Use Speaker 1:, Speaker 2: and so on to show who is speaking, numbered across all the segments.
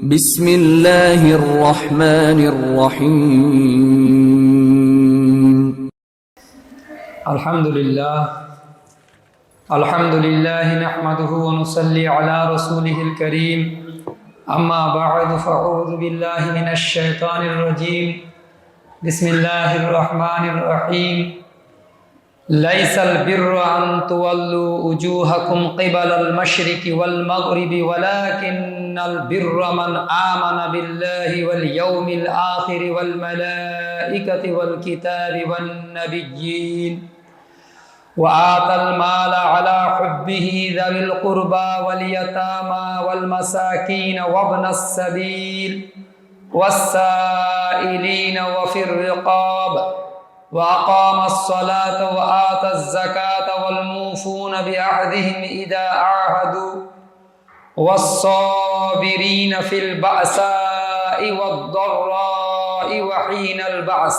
Speaker 1: بسم الله الرحمن الرحيم
Speaker 2: الحمد لله نحمده ونصلي على رسوله الكريم أما بعد فأعوذ بالله من الشيطان الرجيم بسم الله الرحمن الرحيم ليس البر أن تولوا وجوهكم قبل المشرق والمغرب ولكن البر من آمن بالله واليوم الآخر والملائكة والكتاب والنبيين وآتى المال على حبه ذوي القربى واليتامى والمساكين وابن السبيل والسائلين وفي الرقاب وأقام الصلاة وآتى الزكاة والموفون بعهدهم إذا عاهدوا والصابرين في البأساء والضراء وحين البعث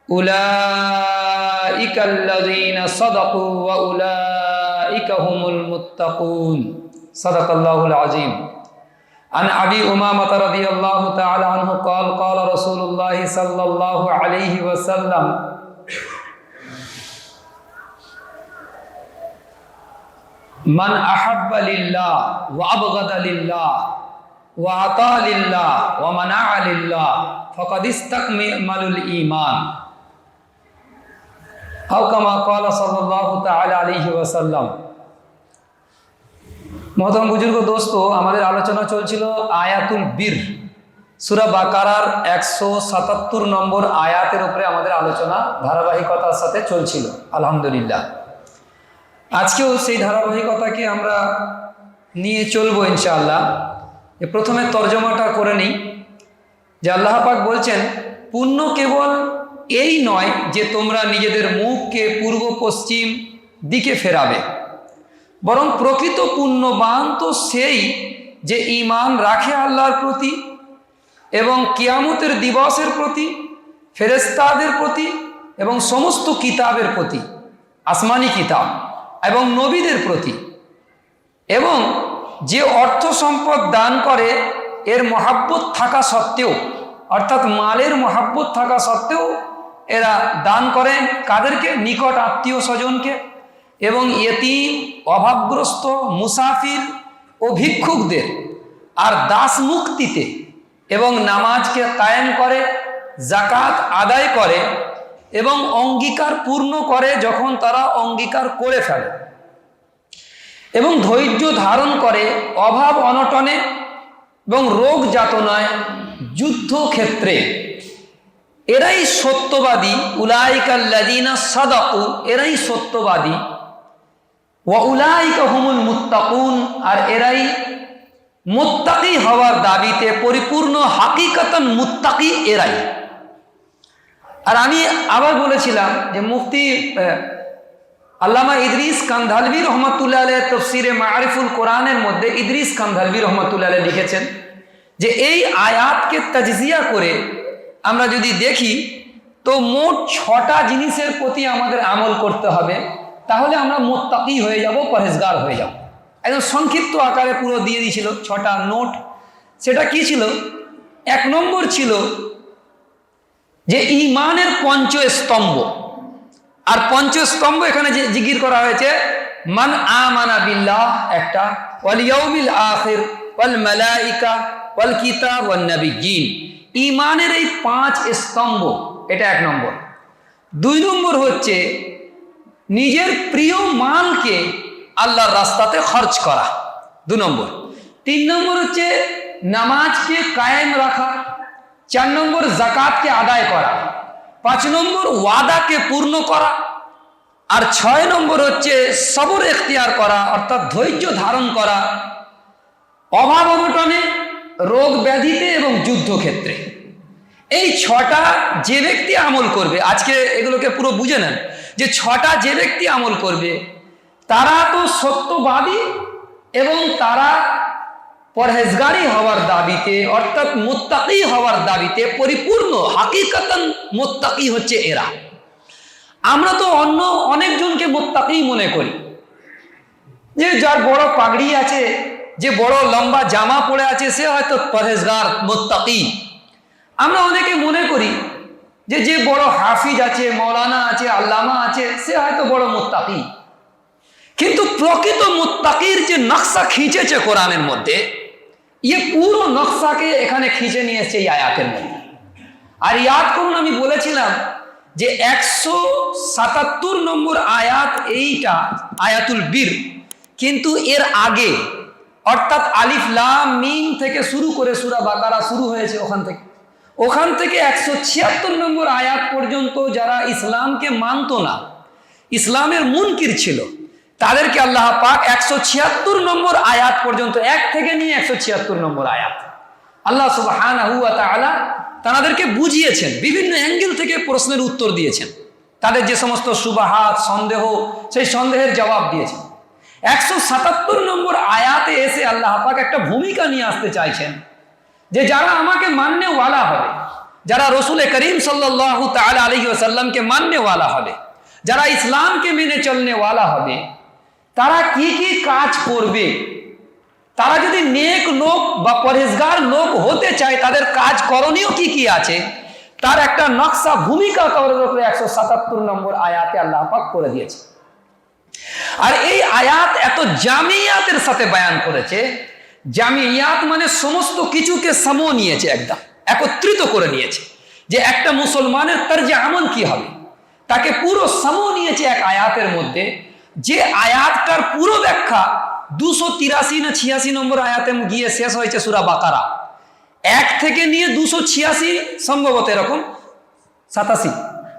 Speaker 2: أولئك الذين صدقوا وأولئك هم المتقون صدق الله العظيم عن أبي أمامة رضي الله تعالى عنه قال قال رسول الله صلى الله عليه وسلم من أحب لله وأبغض لله وأعطى لله ومنع لله فقد استكمل الإيمان أو كما قال صلى الله تعالى عليه وسلم। মহতরম বুজুর্গ দোস্ত, আমাদের আলোচনা চলছিল আয়াতুল বীর, সূরা বাকারার 177 নম্বর আয়াতের উপরে আমাদের আলোচনা ধারাবাহিকতার সাথে চলছিল আলহামদুলিল্লাহ। আজকেও সেই ধারাবাহিকতাকে আমরা নিয়ে চলবো ইনশাআল্লাহ। প্রথমে তর্জমাটা করে নিই যে আল্লাহ পাক বলছেন, পুণ্য কেবল এই নয় যে তোমরা নিজেদের মুখকে পূর্ব পশ্চিম দিকে ফেরাবে, বরং প্রকৃত পুণ্যবান তো সেই যে ঈমান রাখে আল্লাহর প্রতি এবং কিয়ামতের দিবসের প্রতি, ফেরেশতাদের প্রতি এবং সমস্ত কিতাবের প্রতি, আসমানি কিতাব এবং নবীদের প্রতি, এবং যে অর্থ সম্পদ দান করে এর মহাব্বত থাকা সত্ত্বেও, অর্থাৎ মালের মহাব্বত থাকা সত্ত্বেও এরা দান করেন কাদেরকে? নিকট আত্মীয় স্বজনকে এবং ইয়েতিম, অভাবগ্রস্ত, মুসাফির ও ভিক্ষুকদের, আর দাস মুক্তিতে, এবং নামাজকে কায়েম করে, জাকাত আদায় করে এবং অঙ্গীকার পূর্ণ করে যখন তারা অঙ্গীকার করে ফেলে, এবং ধৈর্য ধারণ করে অভাব অনটনে এবং রোগ যাতনায়, যুদ্ধক্ষেত্রে। এরাই সত্যবাদী। উলাইকাল্লাযীনা সাদাকু, এরাই সত্যবাদী। ওয়া উলাইকা হুমুল মুত্তাকুন, আর এরাই মুত্তাকি হওয়ার দাবিতে পরিপূর্ণ, হাকিকাতান মুত্তাকি এরাই। আর আমি আবার বলেছিলাম যে মুফতি আল্লামা ইদ্রিস কান্ধালভি রহমাতুল্লাহ আলাইহ তাফসিরে মারিফুল কোরআনের মধ্যে ইদ্রিস কান্ধালভি রহমাতুল্লাহ আলাইহ লিখেছেন যে এই আয়াতকে তাজজিয়া করে আমরা যদি দেখি তো মোট 6টা জিনিসের প্রতি আমাদের আমল করতে হবে, তাহলে আমরা মুত্তাকি হয়ে যাব, পরহেজগার হয়ে যাব। একদম সংক্ষিপ্ত আকারে পুরো দিয়ে দিয়েছিল 6টা নোট। সেটা কি ছিল? 1 নম্বর ছিল যে ঈমানের পঞ্চস্তম্ভ। আর পঞ্চস্তম্ভ এখানে যে জিকির করা হয়েছে, মান আমানা বিল্লাহ একটা, ওয়াল ইয়াউমিল আখির ওয়াল মালাইকা ওয়াল কিতাব ওয়ান নাবিয়্যিন। ঈমানের এই 5 স্তম্ভ, এটা 1 নম্বর। 2 নম্বর হচ্ছে নিজের প্রিয় মালকে আল্লাহর রাস্তাতে খরচ করা, 2 নম্বর। 3 নম্বর হচ্ছে নামাজকে কায়েম রাখা। 4 নম্বর জাকাতকে আদায় করা। 5 নম্বর ওয়াদাকে পূর্ণ করা। আর 6 নম্বর হচ্ছে সবর এখতিয়ার করা, অর্থাৎ ধৈর্য ধারণ করা অভাব অনটনে, রোগ ব্যাধিতে এবং যুদ্ধক্ষেত্রে। এই 6টা যে ব্যক্তি আমল করবে, আজকে এগুলোকে পুরো বুঝে নেন যে 6টা যে ব্যক্তি আমল করবে তারা তো সত্যবাদী এবং তারা পরহেজগারি হওয়ার দাবিতে, অর্থাৎ মুত্তাকি হওয়ার দাবিতে পরিপূর্ণ, হাকিকাতান মুত্তাকি হচ্ছে এরা। আমরা তো অন্য অনেকজনকে মুত্তাকি মনে করি, যে যার বড় পাগড়ি আছে যে বড় লম্বা জামা পরে আছে সে হয়তো পরহেজগার মুত্তাকি। আমরা অনেকে মনে করি যে যে বড় হাফিজ আছে, মৌলানা আছে, আল্লামা আছে সে হয়তো বড় মুত্তাকি। কিন্তু প্রকৃত মুত্তাকির যে নকশা খিঁচেছে কোরআনের মধ্যে, ये পুরো নকশাকে এখানে খিঁচে নিয়ে এসেছে এই আয়াতের মধ্যে। আর ইয়াদ করুন, আমি বলেছিলাম যে 177 নম্বর আয়াত এইটা আয়াতুল বীর, কিন্তু এর আগে অর্থাৎ আলিফ লাম মিম থেকে শুরু করে সূরা বাকারা শুরু হয়েছে। ওখান থেকে 176 নম্বর আয়াত পর্যন্ত যারা ইসলামকে মানত না, ইসলামের মুনকির ছিল, তাদেরকে আল্লাহ পাক 176 নম্বর আয়াত পর্যন্ত, 1 থেকে নিয়ে 176 নম্বর আয়াত আল্লাহ সুবহানাহু ওয়া তাআলা তাদেরকে বুঝিয়েছেন, বিভিন্ন অ্যাঙ্গেল থেকে প্রশ্নের উত্তর দিয়েছেন, তাদের যে সমস্ত সুবাহাত সন্দেহ, সেই সন্দেহের জবাব দিয়েছেন। 177 নম্বর আয়াতে এসে আল্লাহ পাক একটা ভূমিকা নিয়ে আসতে চাইছেন যে যারা আমাকে মাননে ওয়ালা হবে, যারা রসুল করিম সাল্লাল্লাহু তাআলা আলাইহি ওয়াসাল্লামকে মাননে ওয়ালা হবে, যারা ইসলামকে মেনে চলনে ওয়ালা হবে, তারা কি কি কাজ করবে, তারা যদি নেক লোক বা পরহেজগার লোক হতে চায় তাদের কাজ করণীয় কি কি আছে, তার একটা নকশা ভূমিকা তৈরি করে 177 নম্বর আয়াতে আল্লাহ পাক করে দিয়েছে। আর এই আয়াত এত জামিয়াতের সাথে বয়ান করেছে। জামিয়াত মানে সমস্ত কিছুকে সমো নিয়েছে, একদম একত্রিত করে নিয়েছে, যে একটা মুসলমানের তরজে আমল কি হবে তাকে পুরো সমো নিয়েছে এক আয়াতের মধ্যে। যে আয়াতটার পুরো ব্যাখ্যা 283 না 86 নম্বর আয়াতে গিয়ে শেষ হয়েছে সূরা বাকারা। 1 থেকে নিয়ে 286 সম্ভবত এরকম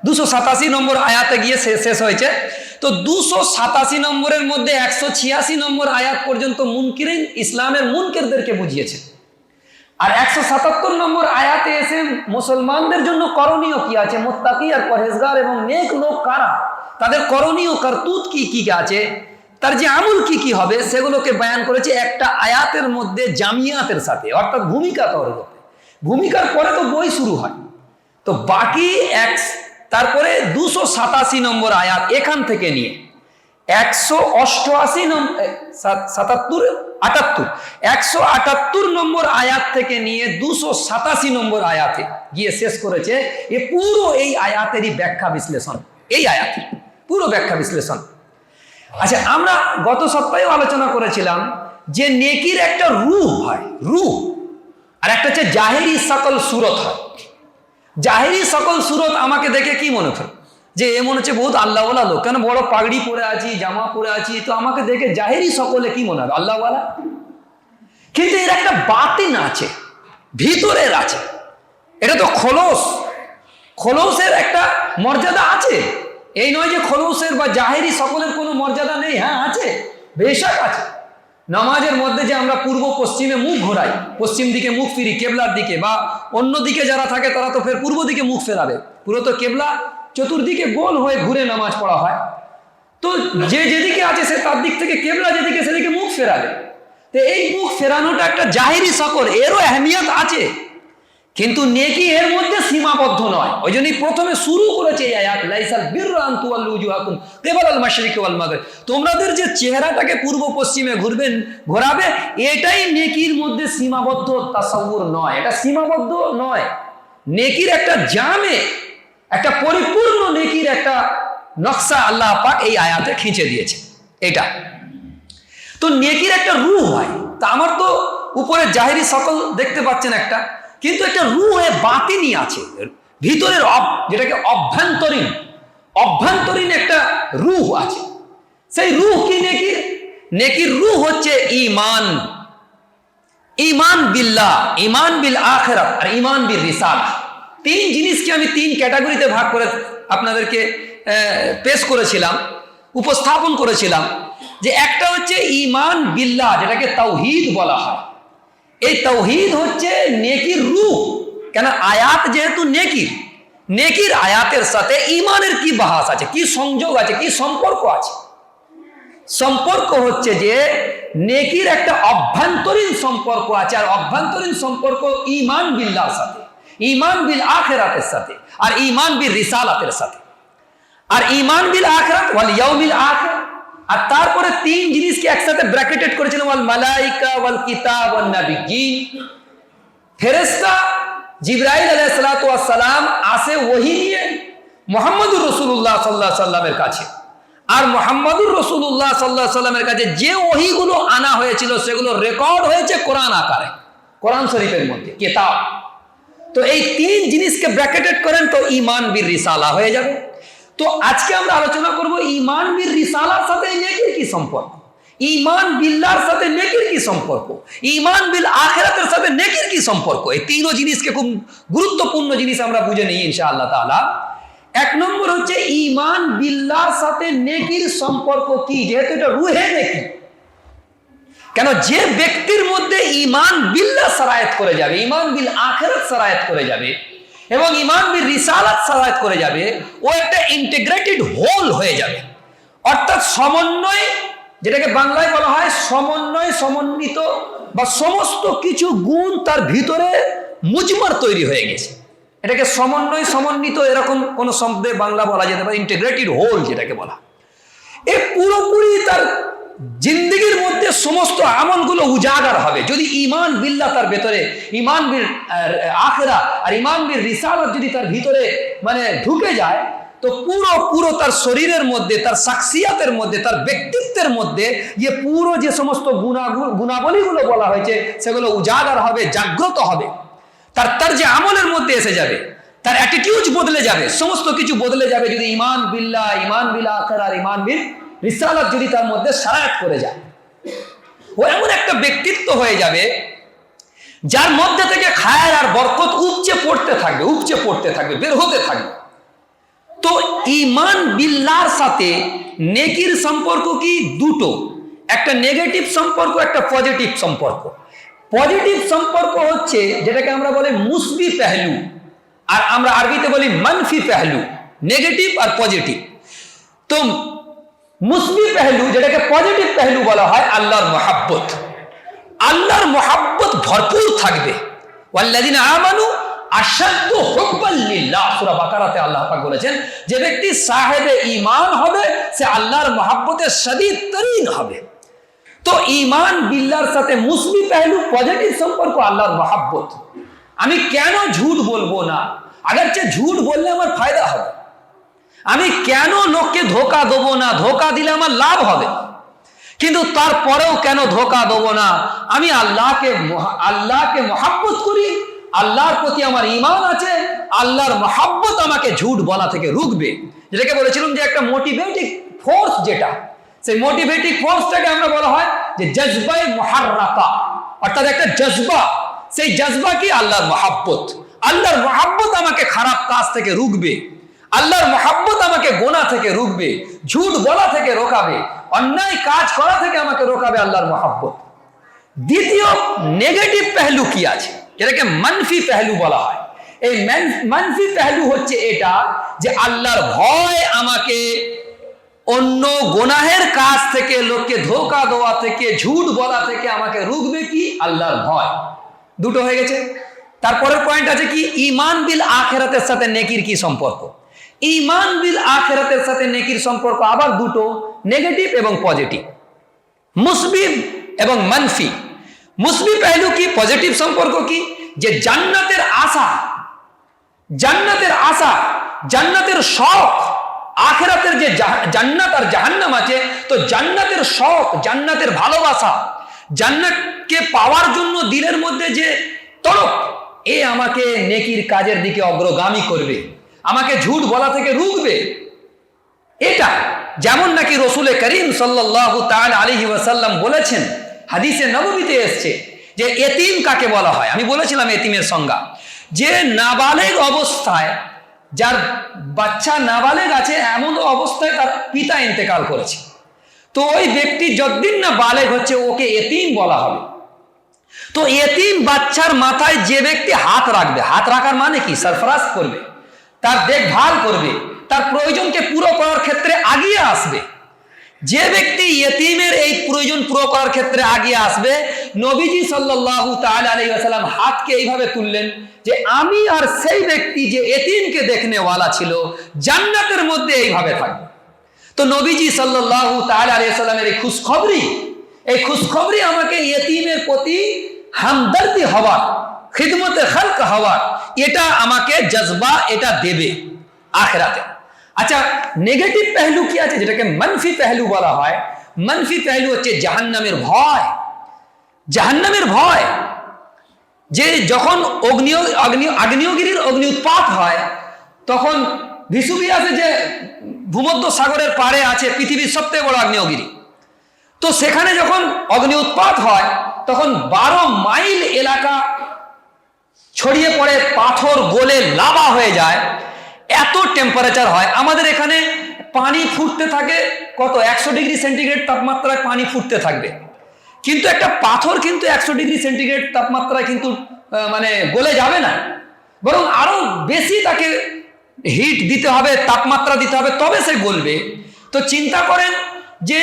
Speaker 2: 287 নম্বর আয়াতে গিয়ে শেষ হয়েছে। তো 287 নম্বরের মধ্যে 186 নম্বর আয়াত পর্যন্ত মুনকিরিন ইসলামের মুনকিরদেরকে বুঝিয়েছে। আর 177 নম্বর আয়াতে এসে মুসলমানদের জন্য করণীয় কি আছে, মুত্তাকি আর পরহেজগার এবং নেক লোক কারা, তাদের করণীয় করতুত কি কি আছে, তার যে আমল কি কি হবে, সেগুলোকে বয়ান করেছে একটা আয়াতের মধ্যে জামিয়াতের সাথে, অর্থাৎ ভূমিকা তৈরি করতে। ভূমিকার পরে তো বই শুরু হয়, তো বাকি তারপরে 287 নম্বর আয়াত এখান থেকে নিয়ে 178 নম্বর আয়াত থেকে নিয়ে 287 নম্বর আয়াতে গিয়ে শেষ করেছে। এ পুরো এই আয়াতেরই ব্যাখ্যা বিশ্লেষণ, এই আয়াতের পুরো ব্যাখ্যা বিশ্লেষণ। আচ্ছা, আমরা গত সপ্তাহে আলোচনা করেছিলাম যে নেকির একটা রূহ হয়, রূহ, আর একটা হচ্ছে জাহেরি সকল সুরত হয়। জাহেরি সকল সুরত আমাকে দেখে কি মনে হয় যে এ মনে হচ্ছে বহুত আল্লাহওয়ালা লোক, কেন বড় পাগড়ি পরে আছি, জামা পরে আছি, তো আমাকে দেখে জাহেরি সকলে কি মনে হবে আল্লাহওয়ালা। কিন্তু এর একটা বাতিন আছে, ভিতরের আছে, এটা তো খোলসের একটা মর্যাদা আছে। এই নয় যে খোলসের বা জাহেরি সকলের কোনো মর্যাদা নেই, হ্যাঁ আছে, বেশক আছে। নামাজের মধ্যে যে আমরা পূর্ব পশ্চিমে মুখ ঘোরাই, পশ্চিম দিকে মুখ ফিরি কেবলার দিকে, বা অন্য দিকে যারা থাকে তারা তো ফের পূর্ব দিকে মুখ ফেরাবে, পুরো তো কেবলা চতুর্দিকে গোল হয়ে ঘুরে নামাজ পড়া হয়। তো যে যেদিকে আছে সে তার দিক থেকে কেবলা যেদিকে সেদিকে মুখ ফেরাবে। তো এই মুখ ফেরানোটা একটা জাহেরি সকল, এরও আহমিয়ত আছে, কিন্তু নেকি এর মধ্যে সীমাবদ্ধ নয়। ওই জন্যই প্রথমে শুরু করেছে এই আয়াত, লাইসাল বিররা আন তুওয়াল্লু উজুহাকুম কিবালাল মাশরিকি ওয়াল মাগরিব, তোমাদের যে চেহারাটাকে পূর্ব পশ্চিমে ঘোরাবে, এটাই নেকির মধ্যে সীমাবদ্ধ তাসাউর নয়, এটা সীমাবদ্ধ নয়। নেকির একটা জামে, একটা পরিপূর্ণ নেকির একটা নকশা আল্লাহ পাক এই আয়াতে খিঁচে দিয়েছে এটা। তো নেকির একটা রূহ হয়। তা আমার তো উপরে জাহেরি সকল দেখতে পাচ্ছেন একটা, কিন্তু একটা রূহে বাতিনি আছে, ভিতরের যেটাকে অভ্যন্তরীণ একটা রূহ আছে। সেই রূহ কি নেকির? নেকির রূহ হচ্ছে ঈমান, ঈমান বিল্লাহ, ঈমান বিল আখিরাত আর ঈমান বিল রিসালাহ। তিন জিনিসকে আমি তিন ক্যাটাগরিতে ভাগ করে আপনাদেরকে পেশ করেছিলাম, উপস্থাপন করেছিলাম। যে একটা হচ্ছে ঈমান বিল্লাহ, যেটাকে তাওহীদ বলা হয়। এই তাওহীদ হচ্ছে নেকির রূহ। কেন আয়াত যেহেতু নেকির আয়াতের সাথে ঈমানের কি বাহাস আছে, কি সংযোগ আছে, কি সম্পর্ক আছে? সম্পর্ক হচ্ছে যে নেকির একটা অভ্যন্তরীণ সম্পর্ক আছে, আর অভ্যন্তরীণ সম্পর্ক ঈমান বিল্লাহর সাথে, ঈমান বিল আখিরাতের সাথে, আর ঈমান বিল রিসালাতের সাথে। আর ঈমান বিল আখিরাত ওয়াল ইয়াউমিল আখির, আর তারপরে তিন জিনিসকে একসাথে ব্র্যাকেটেড করেছেন, ওয়াল মালাইকা ওয়াল কিতাব ওয়ান নাবিয়্যিন। ফেরেশতা জিবরাইল আলাইহিস সালাতু ওয়াস সালাম আসে ওহী নিয়ে মুহাম্মদুর রাসূলুল্লাহ সাল্লাল্লাহু আলাইহি সাল্লামের কাছে, আর মুহাম্মদুর রাসূলুল্লাহ সাল্লাল্লাহু আলাইহি সাল্লামের কাছে যে ওহীগুলো আনা হয়েছিল সেগুলো রেকর্ড হয়েছে কোরআন আকারে, কোরআন শরীফের মধ্যে কিতাব। তো এই তিন জিনিসকে ব্র্যাকেটেড করেন তো ঈমান বির রিসালা হয়ে যাবে। তো আজকে আমরা আলোচনা করব ঈমান বির রিসালার সাথে নেকির কি সম্পর্ক, ঈমান বিল্লাহর সাথে নেকির কি সম্পর্ক, ঈমান বিল আখিরাতের সাথে নেকির কি সম্পর্ক। এই তিনও জিনিসকে খুব গুরুত্বপূর্ণ জিনিস আমরা বুঝে নিই ইনশাআল্লাহ তাআলা। এক নম্বর হচ্ছে ঈমান বিল্লাহর সাথে নেকির সম্পর্ক কি, যেহেতু এটা রুহে নেকি। কেন, যে ব্যক্তির মধ্যে ঈমান বিল্লাহ সারায়াত করে যাবে, ঈমান বিল আখিরাত সারায়াত করে যাবে এবং ঈমান বিল রিসালাত সারায়াত করে যাবে, ও একটা ইন্টিগ্রেটেড হোল হয়ে যাবে। অর্থাৎ সমন্বয়, যেটাকে বাংলায় বলা হয় সমন্বয়, সমন্বিত বা সমস্ত কিছু গুণ তার ভিতরে মুজমার তৈরি হয়ে গেছে। এটাকে সমন্বয়, সমন্বিত এরকম কোন শব্দে বাংলা বলা যেতে পারে, ইন্টিগ্রেটেড হোল যেটাকে বলা। এ পুরোপুরি তার জিন্দগির মধ্যে সমস্ত আমলগুলো উজাগার হবে যদি ঈমান বিল্লাহ তার ভেতরে, ঈমান বিল আখিরা আর ঈমান বিল রিসালাত যদি তার ভিতরে মানে ঢুকে যায়, তো পুরো তার শরীরের মধ্যে, তার শাখসিয়াতের মধ্যে, তার ব্যক্তিত্বের মধ্যে পুরো যে সমস্ত গুণাবলীগুলো বলা হয়েছে সেগুলো উজাগার হবে, জাগ্রত হবে। তার যে আমলের মধ্যে এসে যাবে, তার অ্যাটিটিউড বদলে যাবে, সমস্ত কিছু বদলে যাবে যদি ঈমান বিল্লাহ, ঈমান বিল আখিরা আর ঈমান বিল রিসালাত যদি তার মধ্যে সারায়াত করে যায়। ও এমন একটা ব্যক্তিত্ব হয়ে যাবে যার মধ্যে থেকে খায়ের আর বরকত উপচে পড়তে থাকবে, উপচে পড়তে থাকবে, বের হতে থাকবে। তো ঈমান বিল্লাহর সাথে নেকির সম্পর্ক কি? দুটো, একটা নেগেটিভ সম্পর্ক, একটা পজিটিভ সম্পর্ক। পজিটিভ সম্পর্ক হচ্ছে যেটাকে আমরা বলি মুসবি পেহলু, আর আমরা আরবিতে বলি মানফি পেহলু, নেগেটিভ আর পজিটিভ। তো মুসবি পেহলু, যেটাকে পজিটিভ পেহলু বলা হয়, আল্লাহর মহাব্বত। আল্লাহর মহাব্বত ভরপুর থাকবে। ওয়াল্লাযিনা আমানু আশাদ্দু হুব্বাল লিল্লাহ, সূরা বাকারাতে আল্লাহ পাক বলেছেন যে ব্যক্তি সাহেবে ঈমান হবে সে আল্লাহর মহাব্বতে শদীদ তরিন হবে। তো ঈমান বিল্লাহর সাথে মুসবি পেহলু, পজিটিভ সম্পর্ক আল্লাহর মহাব্বত। আমি কেন ঝুট বলবো না, আগরচে ঝুট বললে আমার ফায়দা হবে। আমি কেন লোককে ধোকা দেবো না, ধোকা দিলে আমার লাভ হবে, কিন্তু তারপরেও কেন ধোকা দেবো না, আমি আল্লাহকে মহাব্বত করি, আল্লাহর প্রতি আমার ঈমান আছে, আল্লাহর মহাব্বত আমাকে ঝুট বলা থেকে রুখবে। যেটাকে বলেছিলাম যে একটা মোটিভেটিং ফোর্স, যেটা সেই মোটিভেটিং ফোর্সটাকে আমরা বলা হয় যে জজবায়ে মুহাররাকা, অর্থাৎ একটা জজবা। সেই জজবা কি? আল্লাহর মহাব্বত। আল্লাহর মহাব্বত আমাকে খারাপ কাজ থেকে রুখবে, আল্লাহর মহাব্বত আমাকে গোনা থেকে রুখবে, ঝুট বলা থেকে রোকাবে, অন্যায় কাজ করা থেকে আমাকে রোকাবে আল্লাহর মহাব্বত। দ্বিতীয় নেগেটিভ পেহলু কি আছে, যেটাকে মানফি পেহলু বলা হয়। এই মানফি পেহলু হচ্ছে এটা যে আল্লাহর ভয় আমাকে অন্য গোনাহের কাজ থেকে, লোককে ধোকা দেওয়া থেকে, ঝুট বলা থেকে আমাকে রুখবে কি? আল্লাহর ভয়। দুটো হয়ে গেছে। তারপরের পয়েন্ট আছে কি? ঈমান বিল আখিরাতের সাথে নেকির কি সম্পর্ক। ঈমান বিল আখিরাতের সাথে নেকির সম্পর্ক আবার দুটো, নেগেটিভ এবং পজিটিভ, মুসবি এবং মানফি। মুসবি পেহলু কি, পজিটিভ সম্পর্ক কি? যে জান্নাতের আশা, জান্নাতের আশা, জান্নাতের শখ, আখিরাতের যে জান্নাত আর জাহান্নাম আছে, তো জান্নাতের শখ, জান্নাতের ভালোবাসা, জান্নাতকে পাওয়ার জন্য দিলের মধ্যে যে তড়প, এ আমাকে নেকির কাজের দিকে অগ্রগামী করবে, আমাকে ঝুট বলা থেকে রুখবে। এটা যেমন নাকি রসুল করিম সাল্লাল্লাহু তাআলা আলাইহি ওয়াসাল্লাম বলেছেন, হাদিসে নববীতে এসেছে যে এতিম কাকে বলা হয়। আমি বলেছিলাম এতিমের সংজ্ঞা, যে নাবালেগ অবস্থায়, যার বাচ্চা নাবালেগ আছে, এমন অবস্থায় তার পিতা ইন্তেকাল করেছে, তো ওই ব্যক্তি যতদিন না বালেগ হচ্ছে ওকে এতিম বলা হবে। তো এতিম বাচ্চার মাথায় যে ব্যক্তি হাত রাখবে, হাত রাখার মানে কি? সরফরাজ করবে, তার দেখভাল করবে, তার প্রয়োজনকে পুরো করার ক্ষেত্রে আগিয়ে আসবে। যে ব্যক্তি ইয়েতিমের এই প্রয়োজন পুরো করার ক্ষেত্রে আগিয়ে আসবে, নবীজি সাল্লাল্লাহু তাআলা আলাইহি ওয়াসাল্লাম হাতকে এইভাবে তুললেন যে আমি আর সেই ব্যক্তি যে এতিমকে দেখনেওয়ালা ছিল জান্নাতের মধ্যে এইভাবে থাকবে। তো নবীজি সাল্লাল্লাহু তাআলা আলাইহি সাল্লামের এই খুশখবরি আমাকে ইয়েতিমের প্রতি হামদর্দি হওয়ার, খিদমতে খালক হওয়ার, এটা আমাকে জজবা এটা দেবে আখিরাতে। আচ্ছা, নেগেটিভ পেহলু কি আছে, যেটাকে মানফি পেহলু বলা হয়? মানফি পেহলু হচ্ছে জাহান্নামের ভয়। জাহান্নামের ভয়, যে যখন আগ্নেয়গিরির অগ্নি উৎপাত হয়, তখন ভিসুভিয়াসে যে ভূমধ্য সাগরের পাড়ে আছে পৃথিবীর সবথেকে বড় আগ্নেয়গিরি, তো সেখানে যখন অগ্নি উৎপাত হয় তখন 12 মাইল এলাকা ছড়িয়ে পড়ে, পাথর গলে লাভা হয়ে যায়, এত টেম্পারেচার হয়। আমাদের এখানে পানি ফুটতে থাকে কত, 100 ডিগ্রি সেন্টিগ্রেড তাপমাত্রায় পানি ফুটতে থাকবে, কিন্তু একটা পাথর কিন্তু 100 ডিগ্রি সেন্টিগ্রেড তাপমাত্রায় কিন্তু মানে গলে যাবে না, বরং আরো বেশি তাকে হিট দিতে হবে, তাপমাত্রা দিতে হবে, তবে সে গলবে। তো চিন্তা করেন যে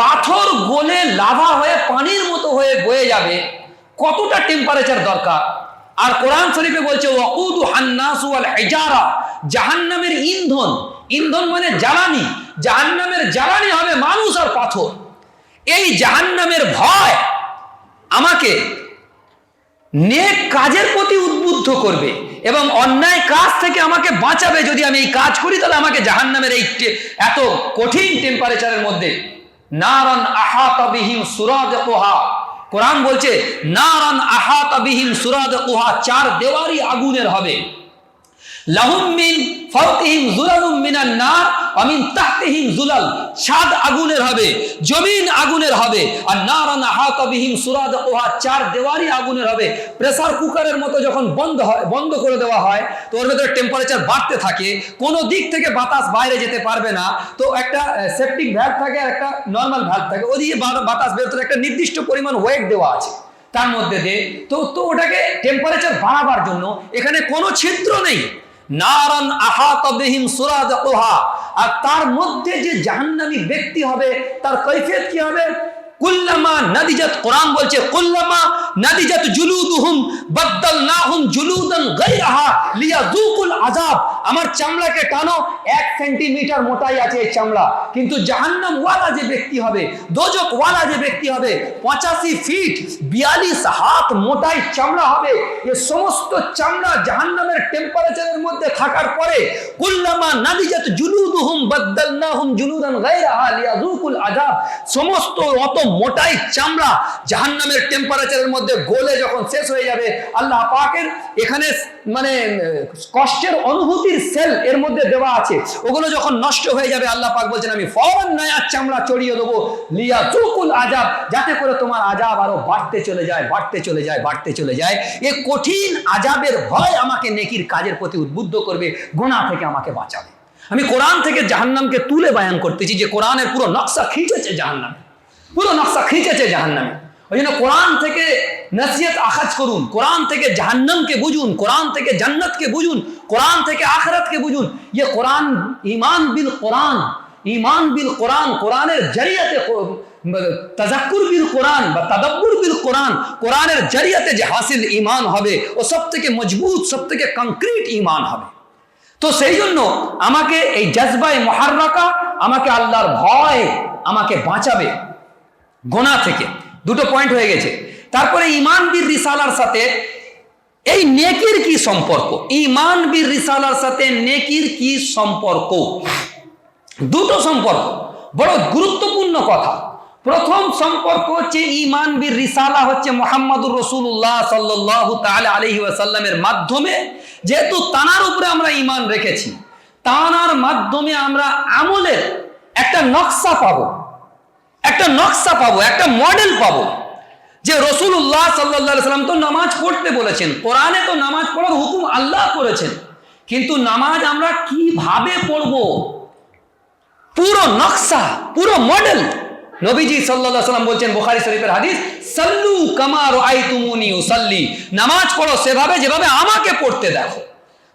Speaker 2: পাথর গলে লাভা হয়ে পানির মতো হয়ে বয়ে যাবে, কতটা টেম্পারেচার দরকার। আর কোরআন শরীফে বলছে ওয়াকুদুহান নাসু ওয়াল হিজারা, জাহান্নামের ইন্ধন, ইন্ধন মানে জ্বালানি, জাহান্নামের জ্বালানি হবে মানুষ আর পাথর। এই জাহান্নামের ভয় আমাকে নেক কাজের প্রতি উদ্বুদ্ধ করবে এবং অন্যায় কাজ থেকে আমাকে বাঁচাবে। যদি আমি এই কাজ করি তাহলে আমাকে জাহান্নামের এই এত কঠিন টেম্পারেচারের মধ্যে, নারান আহাতা বিহিম সুরাদিকুহা, কোরআন বলছে নারান আহাতা বিহিম সুরাদিকুহা, 4 দেওয়ারি আগুনের হবে। লাহুম মিন ফাওকিহিম যুলালুম মিনান নার ওয়া মিন তাহতিহিম যুলাল, ছাদ আগুনের হবে, জমিন আগুনের হবে। আর নারান আহাতা বিহিম সুরাদিকুহা, 4 দেওয়ারি আগুনের হবে। প্রেসার কুকারের মতো যখন বন্ধ করে দেওয়া হয়, তো ওর ভেতরে টেম্পারেচার বাড়তে থাকে, কোনো দিক থেকে বাতাস বাইরে যেতে পারবে না। তো একটা সেপটিক ভ্যালভ থাকে আর একটা নর্মাল ভ্যালভ থাকে, ওদিকে বাতাস বেরোতে একটা নির্দিষ্ট পরিমাণ ওয়েট দেওয়া আছে তার মধ্যে দিয়ে। তো ওটাকে টেম্পারেচার বাড়াবার জন্য এখানে কোনো ছিদ্র নেই। নারান আহাতা বিহিম সুরাদিকুহা, আর তার মধ্যে যে জাহান্নামী ব্যক্তি হবে তার কৈফিয়ত কি হবে? কুল্লামা নাদিজাত, কোরআন বলছে কুল্লামা নাদিজাত জুলুদুহুম বাদদালনাহুম জুলুদান গায়রাহা লিয়াযুকুল আযাব। আমার চামড়াকে টানো, 1 সেন্টিমিটার মোটাই আছে এই চামড়া, কিন্তু জাহান্নাম ওয়ালা যে ব্যক্তি হবে, দোজক ওয়ালা যে ব্যক্তি হবে, 85 ফিট 42 হাত মোটাই চামড়া হবে। এই সমস্ত চামড়া জাহান্নামের টেম্পারেচারের মধ্যে থাকার পরে কুল্লামা নাদিজাত জুলুদুহুম বাদদালনাহুম জুলুদান গায়রাহা লিয়াযুকুল আযাব, সমস্ত অত মোটাই চামড়া জাহান্নামের টেম্পারেচারের মধ্যে গলে যখন শেষ হয়ে যাবে, আল্লাহ পাকের এখানে মানে কষ্টের অনুভূতির সেল এর মধ্যে দেওয়া আছে, ওগুলো যখন নষ্ট হয়ে যাবে আল্লাহ পাক বলছেন আমি ফৌরান নয়া চামড়া চড়িয়ে দেবো, লিয়াযুকুল আযাব, যাতে করে তোমার আযাব আরো বাড়তে চলে যায়, বাড়তে চলে যায়, বাড়তে চলে যায়। এই কঠিন আযাবের ভয় আমাকে নেকির কাজের প্রতি উদ্বুদ্ধ করবে, গুনাহ থেকে আমাকে বাঁচাবে। আমি কোরআন থেকে জাহান্নামকে তুলে বয়ান করতেছি, যে কোরআনের পুরো নকশা খিঁচেছে জাহান্নামে, পুরো নকশা খিঁচেছে জাহান্নামে। ওই জন্য কোরআন থেকে নসিহত আখাজ করুন, কোরআন থেকে জাহান্নামকে বুঝুন, কোরআন থেকে জান্নাতকে বুঝুন, কোরআন থেকে আখিরাতকে বুঝুন। ये কোরআন ঈমান বিল কোরআন, ঈমান বিল কোরআন, কোরআনের জরিয়াতে তাযাক্কুর বিল কোরআন বা তাদাব্বুর বিল কোরআন, কোরআনের জরিয়াতে যে হাসিল ঈমান হবে ও সবথেকে মজবুত, সবথেকে কংক্রিট ঈমান হবে। তো সেই জন্য আমাকে এই জজবায়ে মুহাররাকা, আমাকে আল্লাহর ভয় আমাকে বাঁচাবে গুনাহ থেকে। দুটো পয়েন্ট হয়ে গেছে। তারপরে ঈমান বির রিসালার সাথে এই নেকির কি সম্পর্ক? ঈমান বির রিসালার সাথে নেকির কি সম্পর্ক? দুটো সম্পর্ক, বড় গুরুত্বপূর্ণ কথা। প্রথম সম্পর্ক হচ্ছে ঈমান বির রিসালা হচ্ছে মুহাম্মদুর রাসূলুল্লাহ সাল্লাল্লাহু তাআলা আলাইহি ওয়াসাল্লামের মাধ্যমে, যেহেতু তানার উপরে আমরা ঈমান রেখেছি, তানার মাধ্যমে আমরা আমলের একটা নকশা পাবো, একটা নকশা পাবো, একটা মডেল পাবো। যে রাসূলুল্লাহ সাল্লাল্লাহু আলাইহি ওয়াসাল্লাম তো নামাজ পড়তে বলেছেন, কোরআনে তো নামাজ পড়ার হুকুম আল্লাহ করেছেন, কিন্তু নামাজ আমরা কিভাবে পড়বো, পুরো নকশা, পুরো মডেল নবীজি সাল্লাল্লাহু আলাইহি ওয়াসাল্লাম বলছেন, বুখারী শরীফের হাদিস, সাল্লু কামা রাআইতুমুনি উসাল্লি, নামাজ পড়ো সেভাবে যেভাবে আমাকে পড়তে দেখো।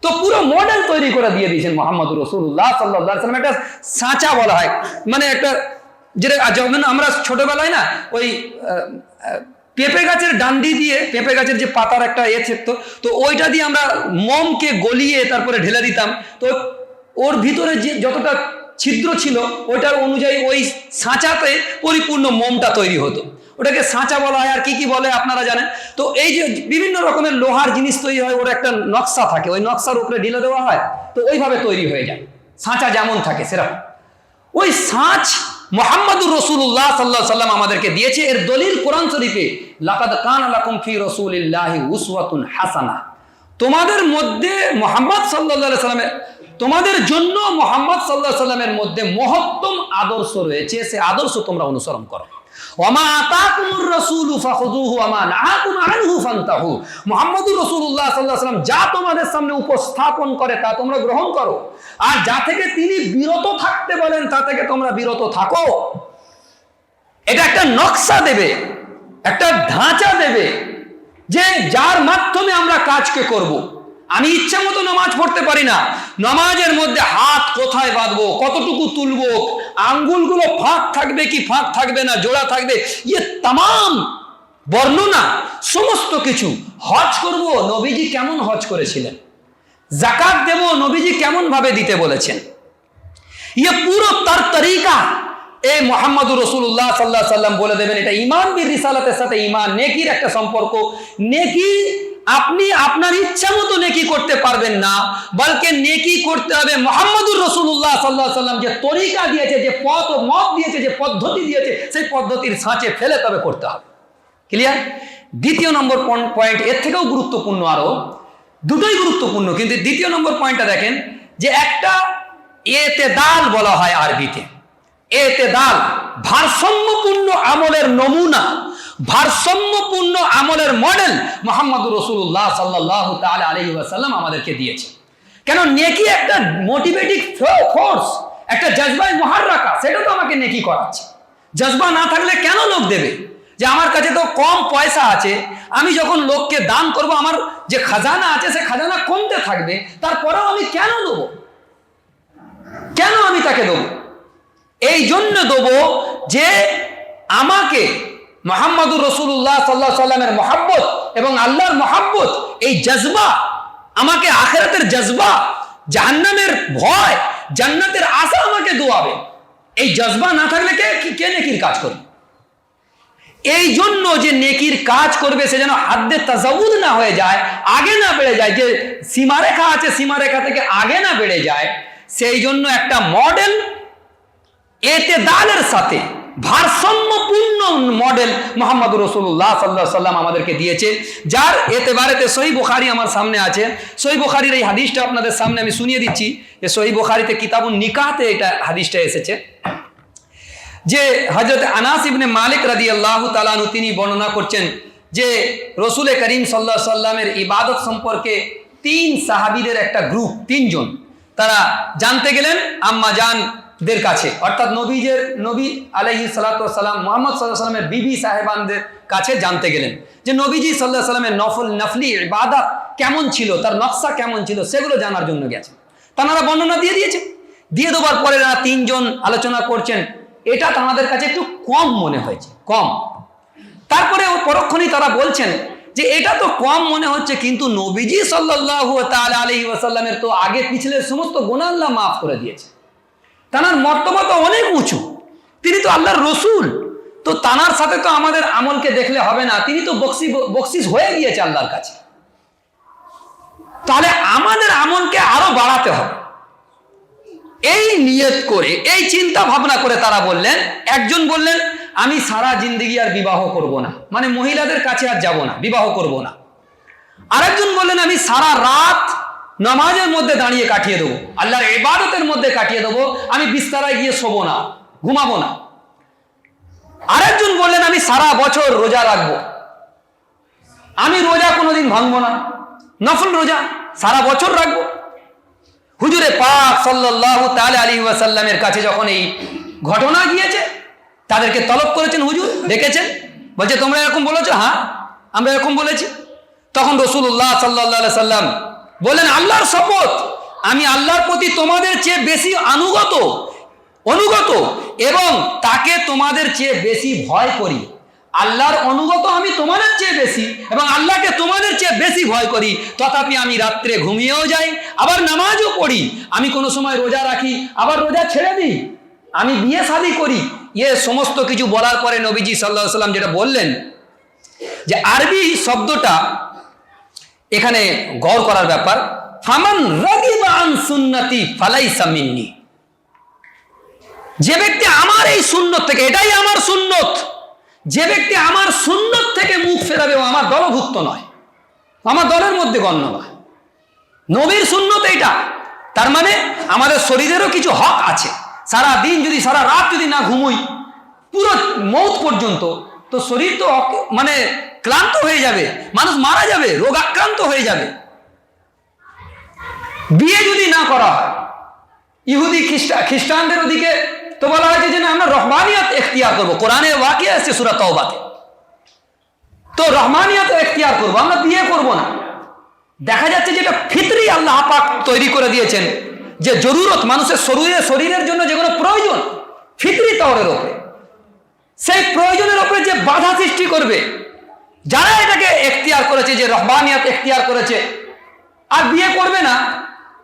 Speaker 2: তো পুরো মডেল তৈরি করে দিয়ে দিয়েছেন মুহাম্মদুর রাসূলুল্লাহ সাল্লাল্লাহু আলাইহি ওয়াসাল্লাম। একটা সাঁচা বলা হয়, মানে একটা যেটা যেমন আমরা ছোটবেলায় না ওই পেঁপে গাছের ডান্ডি দিয়ে, পেঁপে গাছের যে পাতার একটা থাকতো, তো ওইটা দিয়ে আমরা মোমকে গলিয়ে তারপরে ঢেলে দিতাম, তো ওর ভিতরে যে যতটা ছিদ্র ছিল, ওইটার অনুযায়ী ওই সাঁচাতে পরিপূর্ণ মোমটা তৈরি হতো। ওটাকে সাঁচা বলা হয়। আর কি কি বলে আপনারা জানেন। তো এই যে বিভিন্ন রকমের লোহার জিনিস তৈরি হয়, ওর একটা নকশা থাকে, ওই নকশার উপরে ঢিলে দেওয়া হয়, তো ওইভাবে তৈরি হয়ে যায়। সাঁচা যেমন থাকে সেরকম ওই সাঁচ মুহাম্মদুর রাসূলুল্লাহ সাল্লাল্লাহু আলাইহি ওয়াসাল্লাম আমাদেরকে দিয়েছে। এর দলিল কোরআন শরীফে, লাকাদ কানা লাকুম ফি রাসূলিল্লাহি উসওয়াতুন হাসানা। তোমাদের মধ্যে মুহাম্মদ সাল্লাল্লাহু আলাইহি ওয়াসাল্লামের, তোমাদের জন্য মুহাম্মদ সাল্লাল্লাহু আলাইহি ওয়াসাল্লামের মধ্যে মহত্তম আদর্শ রয়েছে, সে আদর্শ তোমরা অনুসরণ করো। ওয়ামা আতাকুমুর রাসূলু ফাখুযুহু ওয়ামা নাহাকুম আনহু ফান্তাহু। মুহাম্মদুর রাসূলুল্লাহ সাল্লাল্লাহু আলাইহি ওয়াসাল্লাম যা তোমাদের সামনে উপস্থাপন করে তা তোমরা গ্রহণ করো, আর যা থেকে তিনি বিরত থাকতে বলেন তা থেকে তোমরা বিরত থাকো। এটা একটা নকশা দেবে, একটা ঢাঁচা দেবে, যে যার মাধ্যমে আমরা কাজকে করব। আমি ইচ্ছা মতো নামাজ পড়তে পারি না। নামাজের মধ্যে হাত কোথায় বাঁধবো, কতটুকু তুলবো, আঙ্গুলগুলো ফাঁক থাকবে কি ফাঁক থাকবে না, জোড়া থাকবে, ইয়ে তামাম বর্ণনা সমস্ত কিছু। হজ করব, নবীজি কেমন হজ করেছিলেন। যাকাত দেব, নবীজি কেমন ভাবে দিতে বলেছেন। ইয়ে পুরো তার তরিকা এই মুহাম্মদুর রাসূলুল্লাহ সাল্লাল্লাহু আলাইহি ওয়াসাল্লাম বলে দেবেন। এটা ঈমান বির রিসালাতের সাথে ঈমান, নেকির একটা সম্পর্ক। নেকি আপনি আপনার ইচ্ছা মতো নেকি করতে পারবেন না, বলকে নেকি করতে হবে মুহাম্মদুর রাসূলুল্লাহ সাল্লাল্লাহু আলাইহি ওয়াসাল্লাম যে তরিকা দিয়েছে, যে পথ ও মত দিয়েছে, যে পদ্ধতি দিয়েছে, সেই পদ্ধতির ছাঁচে ফেলে তবে করতে হবে। ক্লিয়ার? দ্বিতীয় নম্বর পয়েন্ট, এর থেকেও গুরুত্বপূর্ণ, আরো দুটোই গুরুত্বপূর্ণ, কিন্তু দ্বিতীয় নম্বর পয়েন্টটা দেখেন, যে একটা এতেদাল বলা হয় আরবিতে। এতেদাল ভারসাম্যপূর্ণ আমলের নমুনা, ভারসাম্যপূর্ণ আমলের মডেল মুহাম্মদুর রাসূলুল্লাহ সাল্লাল্লাহু তাআলা আলাইহি ওয়াসাল্লাম আমাদেরকে দিয়েছে। কেন নেকি একটা মোটিভেটিং ফোর্স, একটা জজবায়ে মুহাররাকা, সেটা তো আমাকে নেকি করাচ্ছে। জজবা না থাকলে কেন লোক দেবে? যে আমার কাছে তো কম পয়সা আছে, আমি যখন লোককে দান করব, আমার যে খাজানা আছে সে খাজানা কমতে থাকবে, তারপরেও আমি কেন দেবো? কেন আমি তাকে দেবো? এই জন্য দেবো যে আমাকে মুহাম্মদুর রাসূলুল্লাহ সাল্লাল্লাহু আলাইহি ওয়াসাল্লামের মহব্বত এবং আল্লাহর মহব্বত, এই জজবা, আমাকে আখিরাতের জজবা, জাহান্নামের ভয়, জান্নাতের আশা আমাকে দোয়াবে। এই জজবা না থাকলে কে নেকির কাজ করবে? এই জন্য যে নেকির কাজ করবে সে যেন হাদ্দে তাজাউদ না হয়ে যায়, আগে না বেড়ে যায়, যে সীমারেখা আছে সীমারেখা থেকে আগে না বেড়ে যায়, সেই জন্য একটা মডেল এতেদালের সাথে ভারসাম্যপূর্ণ মডেল মুহাম্মদুর রাসূলুল্লাহ সাল্লাল্লাহু আলাইহি ওয়াসাল্লাম আমাদেরকে দিয়েছে। যার এতেবারেতে সহিহ বুখারী আমার সামনে আছে। সহিহ বুখারীর এই হাদিসটা আপনাদের সামনে আমি শুনিয়ে দিচ্ছি, যে সহিহ বুখারীতে কিতাবুন নিকাহতে এটা হাদিসটা এসেছে, যে হযরত আনাস ইবনে মালিক রাদিয়াল্লাহু তাআলা আনহু তিনি বর্ণনা করছেন যে রাসূল করিম সাল্লাল্লাহু আলাইহি ওয়াসাল্লামের ইবাদত সম্পর্কে তিন সাহাবীদের একটা গ্রুপ, তিনজন, তারা জানতে গেলেন আম্মা জানদের কাছে, অর্থাৎ নবী আলাইহিস সালাতু ওয়াস সালাম মুহাম্মদ সাল্লাল্লাহু আলাইহি ওয়াসাল্লামের বিবি সাহেবানদের কাছে জানতে গেলেন যে নবীজি সাল্লাল্লাহু আলাইহি ওয়াসাল্লামের নফলি ইবাদত কেমন ছিল, তার নকশা কেমন ছিল, সেগুলো জানার জন্য গেছেন। তারা বর্ণনা দিয়ে দিয়েছে। দিয়ে দেওয়ার পরে তারা তিনজন আলোচনা করছেন, এটা তাদের কাছে একটু কম মনে হয়েছে, কম। তারপরে পরক্ষণেই তারা বলছেন যে এটা তো কম মনে হচ্ছে, কিন্তু নবীজি সাল্লাল্লাহু তাআলা আলাইহি ওয়াসাল্লামের তো আগে পিছলের সমস্ত গুনাহ আল্লাহ মাফ করে দিয়েছে, তার মর্তবা তো অনেক উঁচু, তিনি তো আল্লাহর রসুল, তো তানার সাথে তো আমাদের আমলকে দেখলে হবে না, তিনি তো বকশিস হয়ে গিয়েছে আল্লাহর কাছে, তাহলে আমাদের আমলকে আরো বাড়াতে হবে। এই নিয়ত করে, এই চিন্তা ভাবনা করে তারা বললেন, একজন বললেন আমি সারা জিন্দেগি আর বিবাহ করব না, মানে মহিলাদের কাছে আর যাব না, বিবাহ করব না। আরেকজন বললেন আমি সারা রাত নামাজের মধ্যে দাঁড়িয়ে কাটিয়ে দেবো, আল্লাহর ইবাদতের মধ্যে কাটিয়ে দেবো, আমি বিছানায় গিয়ে শোবো না, ঘুমাবো না। আরেকজন বললেন আমি সারা বছর রোজা রাখবো, আমি রোজা কোনোদিন ভাঙবো না, নফল রোজা সারা বছর রাখবো। হুজুরে পাক সাল্লাল্লাহু তাআলা আলাইহি ওয়াসাল্লামের কাছে যখন এই ঘটনা গিয়েছে, তাদেরকে তলব করেছেন, হুজুর ডেকেছেন, বলছে তোমরা এরকম বলেছো? হ্যাঁ আমরা এরকম বলেছি। তখন রাসূলুল্লাহ সাল্লাল্লাহু আলাইহি ওয়াসাল্লাম বললেন আল্লাহর শপথ, আমি আল্লাহর প্রতি তোমাদের চেয়ে বেশি অনুগত এবং তাকে তোমাদের চেয়ে বেশি ভয় করি। আল্লাহর অনুগত আমি তোমাদের চেয়ে বেশি এবং আল্লাহকে তোমাদের চেয়ে বেশি ভয় করি, তথাপি আমি রাত্রে ঘুমিয়েও যাই, আবার নামাজও পড়ি, আমি কোনো সময় রোজা রাখি, আবার রোজা ছেড়ে দিই, আমি বিয়ে শাদী করি। সমস্ত কিছু বলার পরে নবীজি সাল্লাল্লাহু আলাইহি ওয়াসাল্লাম যেটা বললেন যে আরবি শব্দটা এখানে গৌর করার ব্যাপার, ফামান রাগিবা আন সুন্নতি ফালাইসা মিন্নি, যে ব্যক্তি আমার এই সুন্নত থেকে, এটাই আমার সুন্নত, যে ব্যক্তি আমার সুন্নত থেকে মুখ ফেরাবে ও আমার দলভুক্ত নয়, আমার দলের মধ্যে গণ্য নয়। নবীর সুন্নত এইটা, তার মানে আমাদের শরীরেরও কিছু হক আছে। সারা দিন যদি, সারা রাত যদি না ঘুমোই পুরো মৌত পর্যন্ত, তো শরীর তো মানে ক্লান্ত হয়ে যাবে, মানুষ মারা যাবে, রোগাক্রান্ত হয়ে যাবে। বিয়ে যদি না করা হয়, ইহুদি খ্রিস্টানদের ওদিকে তো বলা হয়েছে যে না আমরা রহমানিয়ত এখতিয়ার করবো, কোরআনে ওয়াকিয়া আছে সূরা তাওবাতে, তো রহমানিয়ত এখতিয়ার করবো, আমরা বিয়ে করব না। দেখা যাচ্ছে যেটা ফিতরি আল্লাহ পাক তৈরি করে দিয়েছেন, যে জরুরত মানুষের শরীরের জন্য যেগুলো প্রয়োজন ফিতরি তওরের উপরে, সেই প্রয়োজনের উপরে যে বাধা সৃষ্টি করবে, যারা এটাকে এখতিয়ার করেছে, যে রহমানিয়ত এখতিয়ার করেছে আর বিয়ে করবে না,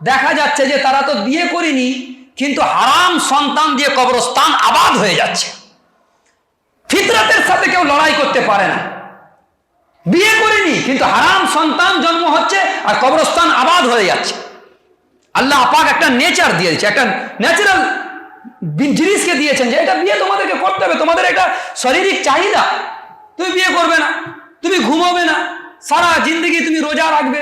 Speaker 2: দেখা যাচ্ছে যে তারা তো বিয়ে করেনি কিন্তু হারাম সন্তান দিয়ে কবরস্থান আবাদ হয়ে যাচ্ছে। ফিতরাতের সাথে কেউ লড়াই করতে পারে না, বিয়ে করেনি কিন্তু হারাম সন্তান জন্ম হচ্ছে আর কবরস্থান আবাদ হয়ে যাচ্ছে। আল্লাহ পাক একটা নেচার দিয়েছে, একটা ন্যাচারাল জিনিসকে দিয়েছেন যে এটা বিয়ে তোমাদেরকে করতে হবে, তোমাদের এটা শারীরিক চাহিদা। তুমি বিয়ে করবে না, তুমি ঘুমাবে না, সারা জিন্দগি তুমি রোজা রাখবে,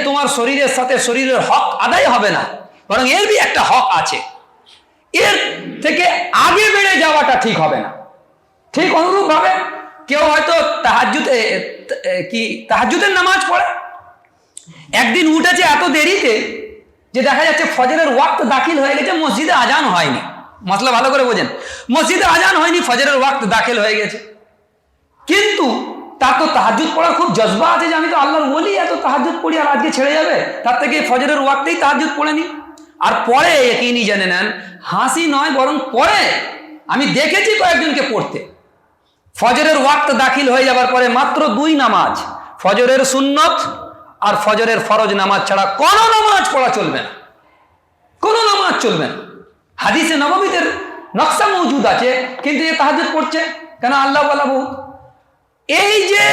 Speaker 2: তোমার শরীরের সাথে শরীরের হক আদায় হবে না, বরং এর भी একটা হক আছে, এর থেকে আগে বেড়ে যাওয়াটা ঠিক হবে না। ঠিক অনুরূপ ভাবে কেউ হয়তো তাহাজ্জুদের নামাজ পড়ে, একদিন উঠেছে এত দেরিতে যে দেখা যাচ্ছে ফজরের ওয়াক্ত দাখিল হয়ে গেছে, মসজিদে আজান হয়নি। মসলা ভালো করে বোঝেন, মসজিদে আজান হয়নি, ফজরের ওয়াক্ত দাখিল হয়ে গেছে, কিন্তু তার তো তাহাজ্জুদ পড়ার খুব জজবা আছে যে আমি তো আল্লাহর ওলি, এত তাহাজ্জুদ পড়ি আর আজকে ছেড়ে যাবে, তার থেকে ফজরের ওয়াক্তেই তাহাজ্জুদ পড়েনি। আর পরে ইয়াকিনি জেনে নেন, হাসি নয় বরং পরে আমি দেখেছি কয়েকজনকে পড়তে, ফজরের ওয়াক্ত দাখিল হয়ে যাবার পরে মাত্র 2 নামাজ, ফজরের সুন্নত আর ফজরের ফরজ নামাজ ছাড়া কোনো নামাজ পড়া চলবে না, কোনো নামাজ চলবে না। হাদিসে নববীদের নকশা মজুদ আছে, কিন্তু এ তাহাজ্জুদ পড়ছে কেন? আল্লাহ বলা বহুত, এই যে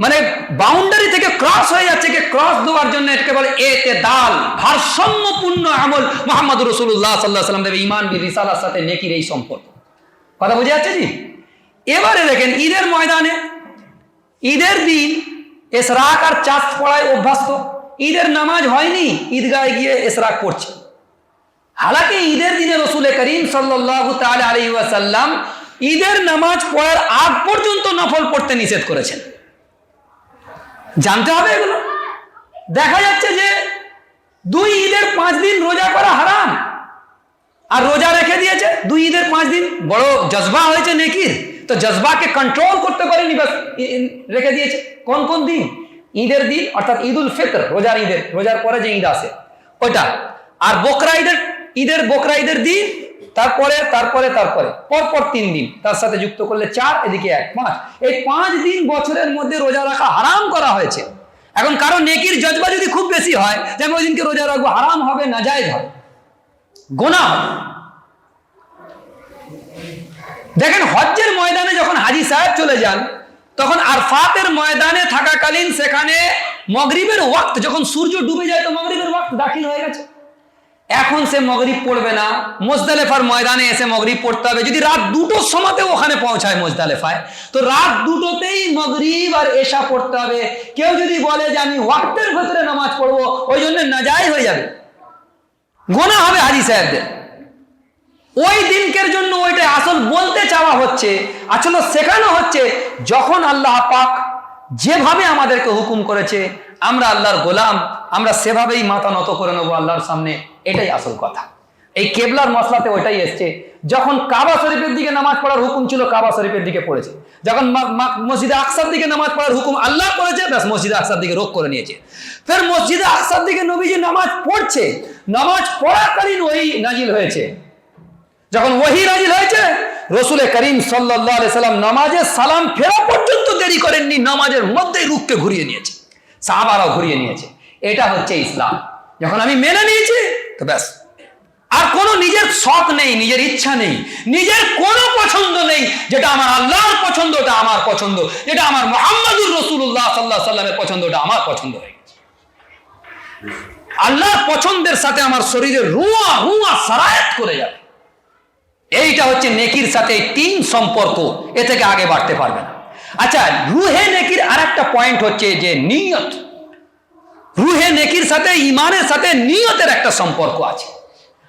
Speaker 2: মানে বাউন্ডারি থেকে ক্রস হয়ে যাচ্ছে, ক্রস দেওয়ার জন্য এটাকে বলে এতেদাল, ভারসাম্যপূর্ণ আমল। মুহাম্মদুর রাসূলুল্লাহ সাল্লাল্লাহু আলাইহি ওয়াসাল্লামের ঈমান বি রিসালার সাথে নেকির এই সম্পর্ক, কথা বুঝে যাচ্ছে জি? এবারে দেখেন ঈদের ময়দানে, ঈদের দিন ইশরাক আর চাঁদ পড়ায় অভ্যস্ত, ঈদের নামাজ হয়নি, ঈদগাহে গিয়ে ইশরাক পড়ছে। হালাকি ঈদের দিনে রাসূল করিম সাল্লাল্লাহু তাআলা আলাইহি ওয়াসাল্লাম ঈদের নামাজ পড়ার আগ পর্যন্ত নফল পড়তে নিষেধ করেছেন। জানতে হবে এগুলো। দেখা যাচ্ছে যে 2 ঈদের 5 দিন রোজা করা হারাম, আর রোজা রেখে দিয়েছে 2 ঈদের 5 দিন, বড় জজবা হয়েছে নেকির, তো জজবাকে কন্ট্রোল করতে পারেনি, বাস রেখে দিয়েছে। কোন কোন দিন? ঈদের দিন, অর্থাৎ ঈদুল ফিতর, রোজার পরে যে ঈদ আসে ওইটা, আর বকরা ঈদের দিন, তারপরে পরপর 3 দিন, তার সাথে যুক্ত করলে 4, এদিকে 1, 5, এই 5 দিন বছরের মধ্যে রোজা রাখা হারাম করা হয়েছে। এখন কারণ নেকির জজবা যদি খুব বেশি হয়, যেমন ওই দিনকে রোজা রাখবো, হারাম হবে, নাজায়েজ হবে, গুনাহ হবে। দেখেন হজ্জের ময়দানে যখন হাজী সাহেব চলে যান, তখন আরফাতের ময়দানে থাকাকালীন সেখানে মাগরিবের ওয়াক্ত, যখন সূর্য ডুবে যায় তো মাগরিবের ওয়াক্ত দাখিল হয়ে গেছে। এখন সে মাগরিব পড়বে না, মুজদালিফার ময়দানে এসে মাগরিব পড়তে হবে। যদি রাত 2টোর সময়তে ওখানে পৌঁছায় মুজদালিফায়, তো রাত 2টোতেই মাগরিব আর এশা পড়তে হবে। কেউ যদি বলে যে আমি ওয়াক্তের ভেতরে নামাজ পড়বো, ওই জন্য নাজায়েজ হয়ে যাবে, গুনাহ হবে হাজী সাহেবদের। ওই দিনকের জন্য ওইটা আসল বলতে চাওয়া হচ্ছে, আসলে শেখানো হচ্ছে, যখন আল্লাহ পাক যেভাবে আমাদেরকে হুকুম করেছে, আমরা আল্লাহর গোলাম, আমরা সেভাবেই মাথা নত করে নেবো আল্লাহর সামনে, এটাই আসল কথা। এই কেবলার মশলাতে ওইটাই এসছে। যখন কাবা শরীফের দিকে নামাজ পড়ার হুকুম ছিল, কাবা শরীফের দিকে পড়েছে। যখন মসজিদে আকসার দিকে নামাজ পড়ার হুকুম আল্লাহ করেছে, ব্যাস মসজিদে আকসার দিকে রোক করে নিয়েছে। ফের মসজিদে আকসার দিকে নবীজি নামাজ পড়ছে, নামাজ পড়াকালীন ওই নাজিল হয়েছে। যখন ওহী নাজিল হয়েছে, রসুল করিম সাল্লাল্লাহু আলাইহি সাল্লাম নামাজের সালাম ফেরা পর্যন্ত দেরি করেননি, নামাজের মধ্যেই রুখকে ঘুরিয়ে নিয়েছে, সাহাবারাও ঘুরিয়ে নিয়েছে। এটা হচ্ছে ইসলাম। যখন আমি মেনে নিয়েছি তো ব্যাস, আর কোনো নিজের শখ নেই, নিজের ইচ্ছা নেই, নিজের কোনো পছন্দ নেই। যেটা আমার আল্লাহর পছন্দ ওটা আমার পছন্দ, যেটা আমার মুহাম্মদুর রাসূলুল্লাহ সাল্লাল্লাহু আলাইহি সাল্লামের পছন্দ ওটা আমার পছন্দ হয়ে গেছে। আল্লাহর পছন্দের সাথে আমার শরীরের রুয়া রুয়া সারায়াত করে যাবে। এইটা হচ্ছে নেকির সাথে তিন সম্পর্ক, এ থেকে আগে বাড়তে পারবে না। আচ্ছা, রুহে নেকির আর একটা পয়েন্ট হচ্ছে যে নিয়ত। রুহে নেকির সাথে ইমানের সাথে নিয়তের একটা সম্পর্ক আছে।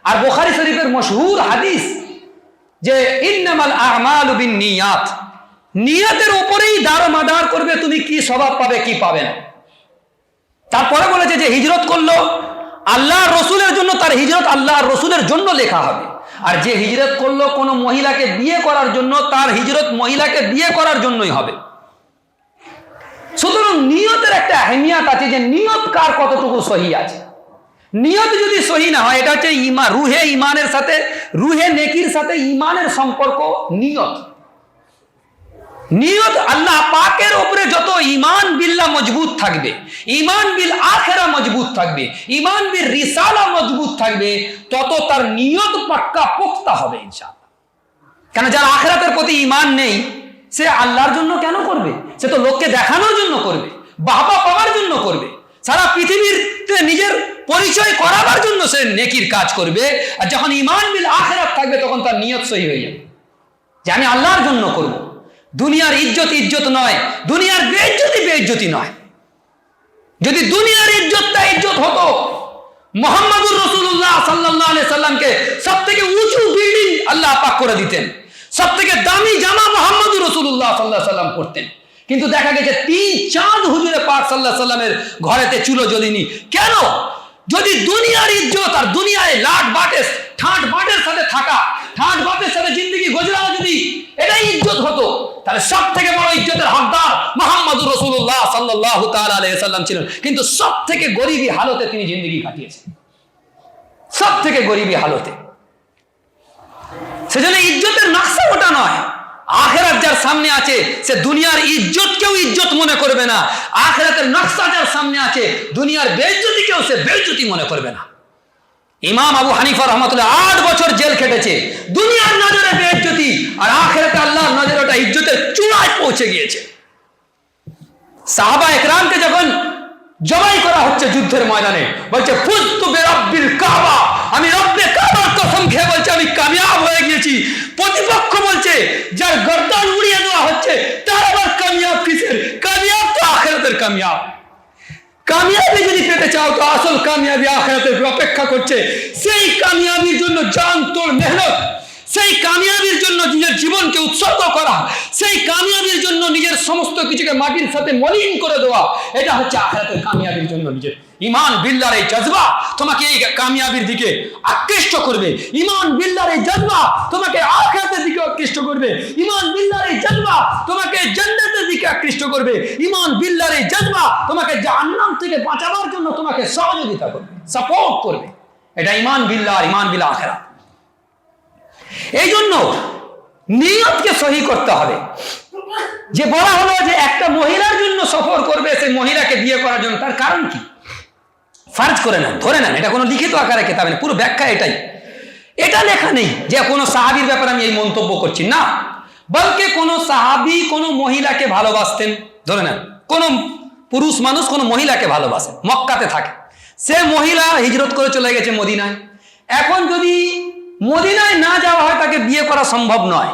Speaker 2: আর বুখারী শরীফের মশহুর হাদিস যে ইন্নামাল আমালু বিন্নিয়াত, নিয়তের উপরেই দারোমাদার করবে তুমি কি স্বভাব পাবে কি পাবে না। তারপরে বলেছে যে হিজরত করলো আল্লাহর রসুলের জন্য, তার হিজরত আল্লাহর রসুলের জন্য লেখা হবে। আর যে হিজরত করলো কোনো মহিলাকে বিয়ে করার জন্য, তার হিজরত মহিলাকে বিয়ে করার জন্যই হবে। সুতরাং নিয়তের একটা আহমিয়াত আছে যে নিয়ত কার কতটুকু সহি আছে। নিয়ত যদি সহি না হয়, এটা হচ্ছে ইমান, রুহে ইমানের সাথে, রুহে নেকির সাথে ইমানের সম্পর্ক নিয়ত। নিয়ত আল্লাহ পাকের উপরে যত ঈমান বিল্লাহ মজবুত থাকবে, ঈমান বিল আখিরা মজবুত থাকবে, ঈমান বিল রিসালা মজবুত থাকবে, তত তার নিয়ত পাক্কা পোক্তা হবে ইনশাআল্লাহ। কেন, যার আখিরাতের প্রতি ঈমান নেই সে আল্লাহর জন্য কেন করবে? সে তো লোককে দেখানোর জন্য করবে, বাহবা পাওয়ার জন্য করবে, সারা পৃথিবীতে নিজের পরিচয় করাবার জন্য সে নেকির কাজ করবে। আর যখন ঈমান বিল আখিরাত থাকবে তখন তার নিয়ত সহি হয়ে যাবে যে আমি আল্লাহর জন্য করব। দুনিয়ার ইজ্জত ইজ্জত নয়, দুনিয়ার বেইজ্জতি বেইজ্জতি নয়। যদি দুনিয়ার ইজ্জতটা ইজ্জত হতো, মুহাম্মদুর রাসূলুল্লাহ সাল্লাল্লাহু আলাইহি সাল্লামকে সবথেকে উঁচু বিল্ডিং আল্লাহ পাক করে দিতেন, সবথেকে দামি জামা মুহাম্মদুর রাসূলুল্লাহ সাল্লাল্লাহু আলাইহি সাল্লাম পরতেন। কিন্তু দেখা গেছে 3 হুজুরে পাক সাল্লাল্লাহু আলাইহি সাল্লামের ঘরেতে চুলো জ্বলেনি। কেন? যদি দুনিয়ার ইজ্জত আর দুনিয়ায় লাট বাটেস ঠাট বাটের সাথে থাকা, ঠাট বাটের সাথে জিন্দেগি গুজরানো যদি এটাই ইজ্জত হতো, তাহলে সব থেকে বড় ইজ্জতের হকদার মুহাম্মদুর রাসূলুল্লাহ সাল্লাল্লাহু তাআলা আলাইহি সাল্লাম ছিলেন। কিন্তু সব থেকে গরিবী হালতে তিনি জিন্দেগি কাটিয়েছেন, সব থেকে গরিবী হালতে। সেজন্য ইজ্জতের নকশা ওটা নয়। আখিরাত যার সামনে আছে সে দুনিয়ার ইজ্জতকেও ইজ্জত মনে করবে না, আখিরাতের নকশা যার সামনে আছে দুনিয়ার বেইজ্জতিকেও সে বেইজ্জতি মনে করবে না। ইমাম আবু হানিফা রাহমাতুল্লাহ 8 বছর জেল খেটেছে, দুনিয়ার নজরে বেইজ্জতি, আর আখিরাতে আল্লাহর নজরে ওটা ইজ্জতের চূড়ায় পৌঁছে গিয়েছে। সাহাবা একরামকে যখন জবাই করা হচ্ছে যুদ্ধের ময়দানে, বলছে ফুজতু বিরাব্বিল কাবা, আমি রব্বে কাবার কসম খেয়ে বলছে আমি কামিয়াব হয়ে গিয়েছি। প্রতিপক্ষ বলছে যার গর্দান উড়িয়ে দেওয়া হচ্ছে তার আবার কামিয়াব কিসের? কামিয়াব তো আখিরাতের কামিয়াব। কামিয়াবি যদি পেতে চাও তো আসল কামিয়াবি আখিরাতের অপেক্ষা করছে। সেই কামিয়াবির জন্য জান তোর মেহনত, সেই কামিয়াবির জন্য নিজের জীবনকে উৎসর্গ করা, সেই কামিয়াবির জন্য নিজের সমস্ত কিছুকে মাটির সাথে মলিন করে দেওয়া, এটা হচ্ছে আখিরাতের কামিয়াবির জন্য নিজের ঈমান বিল্লাহর এই জজবা তোমাকে এই কামিয়াবির দিকে আকৃষ্ট করবে। ঈমান বিল্লাহর এই জজবা তোমাকে আখিরাতের দিকে আকৃষ্ট করবে। ঈমান বিল্লাহর এই জজবা তোমাকে জান্নাতের দিকে আকৃষ্ট করবে। ঈমান বিল্লাহর এই জজবা তোমাকে জাহান্নাম থেকে বাঁচাবার জন্য তোমাকে সহযোগিতা করবে, সাপোর্ট করবে। এটা ঈমান বিল্লাহ, ঈমান বিল আখিরাত। এই জন্য নিয়তকে সহি করতে হবে। যে বলা হলো যে একটা মহিলার জন্য সফর করবে, সেই মহিলাকে বিয়ে করার জন্য, তার কারণ কি? ফার্জ করে নেন, ধরে নেন, এটা কোনো লিখিত আকারে কিতাবে নেই, পুরো ব্যাখ্যা এটাই। এটা লেখা নেই যে কোনো সাহাবীর ব্যাপারে আমি এই মন্তব্য করছি না, বলকে কোনো সাহাবী কোনো মহিলাকে ভালোবাসতেন, ধরে নেন কোনো পুরুষ মানুষ কোনো মহিলাকে ভালোবাসে, মক্কাতে থাকে, সে মহিলা হিজরত করে চলে গেছে মদিনায়। এখন যদি মদিনায় না যাওয়া হয় তাকে বিয়ে করা সম্ভব নয়।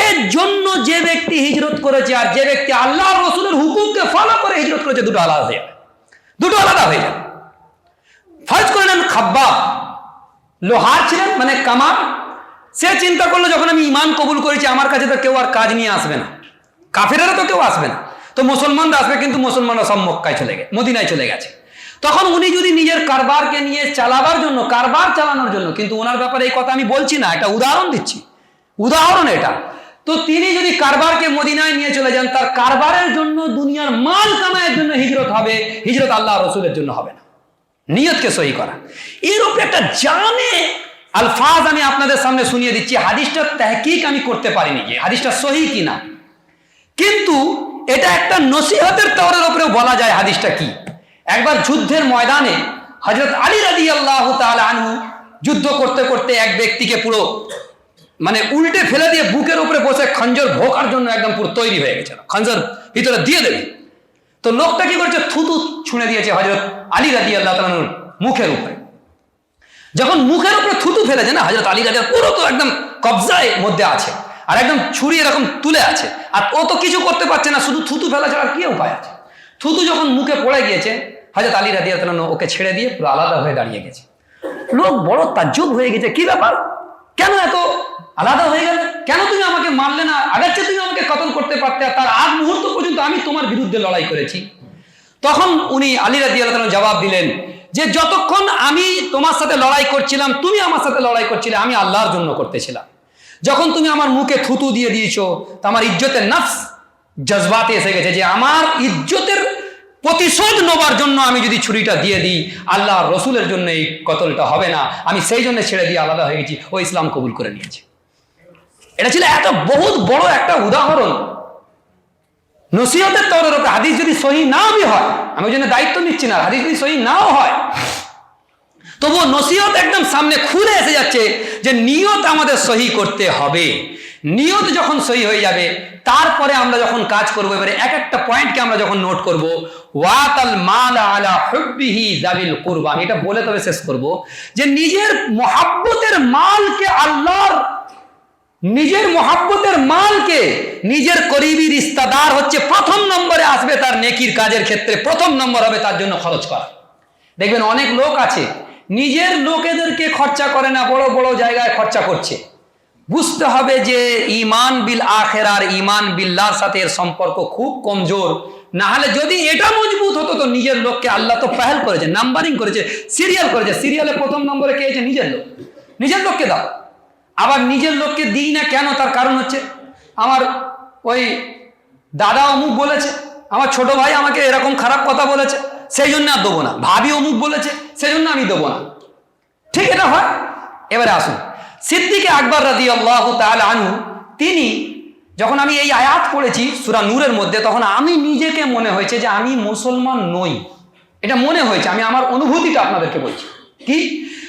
Speaker 2: এর জন্য যে ব্যক্তি হিজরত করেছে আর যে ব্যক্তি আল্লাহর রাসূলের হুকুমকে ফলো করে হিজরত করেছে, দুটো আলাদা হয়ে যাবে, দুটো আলাদা হয়ে যাবে। ফার্জ করে নেন খাব্বাব লোহার ছিলেন, মানে কামার, সে চিন্তা করলো যখন আমি ঈমান কবুল করেছি আমার কাছে তো কেউ আর কাজ নিয়ে আসবে না, কাফেরেরা তো কেউ আসবে না, তো মুসলমানরা আসবে, কিন্তু মুসলমানরা সব মক্কায় চলে গেছে, মদিনায় চলে গেছে। তখন উনি যদি নিজের কারবারকে নিয়ে চালাবার জন্য, কারবার চালানোর জন্য, কিন্তু ওনার ব্যাপারে এই কথা আমি বলছি না, এটা উদাহরণ দিচ্ছি, উদাহরণ এটা, তো তিনি যদি কারবারকে মদিনায় নিয়ে চলে যান, তার কারবারের জন্য দুনিয়ার মাল কামাইয়ের জন্য হিজরত হবে, হিজরত আল্লাহ রসুলের জন্য হবে না। নিয়তকে সহি করা, এর উপরে একটা জানে আলফাজ আমি আপনাদের সামনে শুনিয়ে দিচ্ছি, হাদিসটার তাহকিক আমি করতে পারিনি যে হাদিসটা সহি কিনা, কিন্তু এটা একটা নসিহতের তওরের উপরেও বলা যায় হাদিসটা কি। একবার যুদ্ধের ময়দানে হযরত আলী রাদিয়াল্লাহু তাআলা আনহু যুদ্ধ করতে করতে এক ব্যক্তিকে পুরো মানে উল্টে ফেলে দিয়ে বুকের উপরে বসে খঞ্জর ভোকার জন্য একদম পুরো তৈরি হয়ে গেছে, খঞ্জর ভিতরে দিয়ে দেবে। তো লোকটা কি করেছে, থুতু ছুঁড়ে দিয়েছে হযরত আলী রাদিয়াল্লাহু তাআলার মুখের উপরে। যখন মুখের উপরে থুতু ফেলেছে না, হযরত আলী রাদিয়াল্লাহু পুরো তো একদম কবজায় মধ্যে আছে, আর একদম ছুরি এরকম তুলে আছে, আর ও তো কিছু করতে পারছে না, শুধু থুতু ফেলা ছাড়া কি উপায় আছে। থুতু যখন মুখে পড়ে গিয়েছে, হযরত আলী রাদিয়াল্লাহু তাআলা ওকে ছেড়ে দিয়ে পুরো আলাদা হয়ে দাঁড়িয়ে গেছে। লোক বড় তাজ্জুব হয়ে গেছে, কি ব্যাপার, কেন এত আলাদা হয়ে গেল, কেন তুমি আমাকে মারলে না, আগের চেয়ে তুমি আমাকে কতল করতে পারতে, তার আগ মুহূর্ত পর্যন্ত আমি তোমার বিরুদ্ধে লড়াই করেছি। তখন উনি আলী রাদিয়াল্লাহু তাআলা জবাব দিলেন যে যতক্ষণ আমি তোমার সাথে লড়াই করছিলাম, তুমি আমার সাথে লড়াই করছিলে, আমি আল্লাহর জন্য করতেছিলাম। যখন তুমি আমার মুখে থুতু দিয়ে দিয়েছো, তো আমার ইজ্জতের নফস জজবাতে এসে গেছে যে আমার ইজ্জতের প্রতিশোধ নেবার জন্য আমি যদি ছুরিটা দিয়ে দিই, আল্লাহ রসুলের জন্য এই কতলটা হবে না, আমি সেই জন্য ছেড়ে দিয়ে আলাদা হয়ে গেছি। ও ইসলাম কবুল করে নিয়েছে। এটা ছিল এত বহুত বড় একটা উদাহরণ নসিহতের তওরের উপরে। হাদিস যদি সহি নাও হয়, আমি ওই জন্য দায়িত্ব নিচ্ছি না, হাদিস যদি সহি নাও হয়, তবুও নসিহত একদম সামনে খুলে এসে যাচ্ছে যে নিয়ত আমাদের সহি করতে হবে। নিয়ত যখন সহি হয়ে যাবে, তারপরে আমরা যখন কাজ করবো, এবারে এক একটা পয়েন্টকে আমরা যখন নোট করবো, ওয়াতাল মাল আলা হুব্বিহি যাবিল কুরবা, আমি এটা বলে তবে শেষ করব যে নিজের মহাব্বতের মালকে আল্লাহর, নিজের মহাব্বতের মালকে নিজের করিবি রিস্তাদার হচ্ছে প্রথম নম্বরে আসবে, তার নেকির কাজের ক্ষেত্রে প্রথম নম্বর হবে তার জন্য খরচ করা। দেখবেন অনেক লোক আছে নিজের লোকেদেরকে খরচা করে না, বড় বড় জায়গায় খরচা করছে। বুঝতে হবে যে ঈমান বিল আখিরার, ঈমান বিল্লাহর সাথে এর সম্পর্ক খুব কমজোর। না হলে যদি এটা মজবুত হতো, তো নিজের লোককে আল্লাহ তো পেহেল করেছে, নাম্বারিং করেছে, সিরিয়াল করেছে, সিরিয়ালে প্রথম নম্বরে কে আছে, নিজের লোক। নিজের লোককে দাও। আবার নিজের লোককে দিই না কেন, তার কারণ হচ্ছে আমার ওই দাদা অমুক বলেছে, আমার ছোট ভাই আমাকে এরকম খারাপ কথা বলেছে, সেই জন্য আর দেবো না, ভাবি অমুক বলেছে সেই জন্য আমি দেবো না। ঠিক এটা হয়। এবারে আসুন, সিদ্দিক আকবর রাদিয়াল্লাহু তাআলা আনহু, তিনি যখন আমি এই আয়াত পড়েছি সূরা নূরের মধ্যে, তখন আমি নিজেকে মনে হয়েছে যে আমি মুসলমান নই। এটা মনে হয়েছে, আমি আমার অনুভূতিটা আপনাদেরকে বলছি। কি